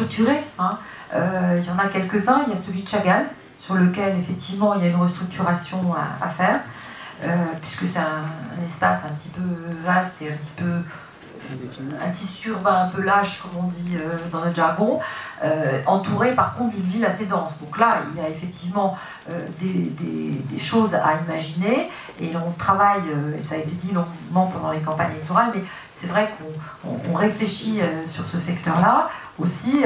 structurés. Hein. Il y en a quelques-uns. Il y a celui de Chagall, sur lequel effectivement il y a une restructuration à faire, puisque c'est un espace un petit peu vaste et un petit peu un tissu urbain un peu lâche, comme on dit dans notre jargon, entouré par contre d'une ville assez dense. Donc là, il y a effectivement des choses à imaginer, et on travaille, et ça a été dit longuement pendant les campagnes électorales, mais c'est vrai qu'on réfléchit sur ce secteur-là, aussi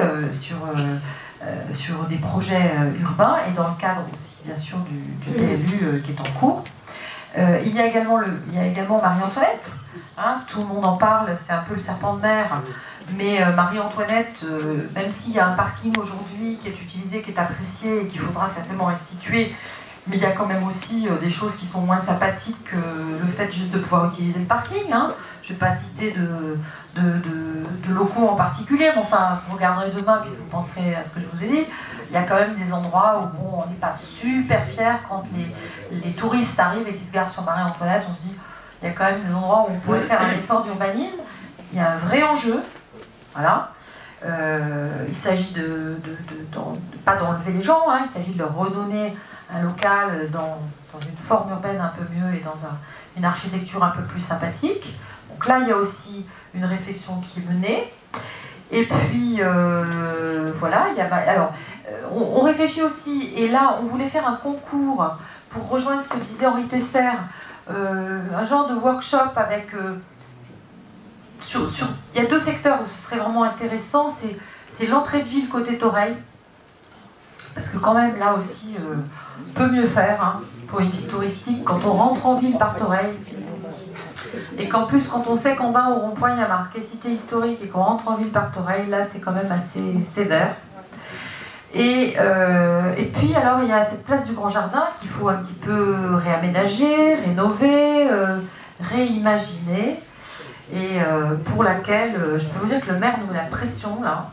sur des projets urbains, et dans le cadre aussi bien sûr du PLU qui est en cours. Il y a également Marie-Antoinette, hein, tout le monde en parle, c'est un peu le serpent de mer, mais Marie-Antoinette, même s'il y a un parking aujourd'hui qui est utilisé, qui est apprécié et qu'il faudra certainement restituer, mais il y a quand même aussi des choses qui sont moins sympathiques que le fait juste de pouvoir utiliser le parking. Hein. Je ne vais pas citer de locaux en particulier, mais enfin, vous regarderez demain et vous penserez à ce que je vous ai dit. Il y a quand même des endroits où bon, on n'est pas super fiers quand les touristes arrivent et qu'ils se garent sur Marie-Antoinette. On se dit, il y a quand même des endroits où on pourrait faire un effort d'urbanisme. Il y a un vrai enjeu. Voilà. Il s'agit pas d'enlever les gens, hein, il s'agit de leur redonner un local dans une forme urbaine un peu mieux et dans une architecture un peu plus sympathique. Donc là, il y a aussi une réflexion qui est menée. Et puis, voilà, alors, on réfléchit aussi, et là, on voulait faire un concours pour rejoindre ce que disait Henri Tesser, un genre de workshop avec... il y a deux secteurs où ce serait vraiment intéressant, c'est l'entrée de ville côté Toreil, parce que quand même, là aussi, on peut mieux faire hein, pour une ville touristique quand on rentre en ville par Toreil. Et qu'en plus, quand on sait qu'en bas, au rond-point, il y a marqué cité historique et qu'on rentre en ville par Toreil, là, c'est quand même assez sévère. Et puis, alors, il y a cette place du Grand Jardin qu'il faut un petit peu réaménager, rénover, réimaginer, et pour laquelle, je peux vous dire que le maire nous met la pression, là.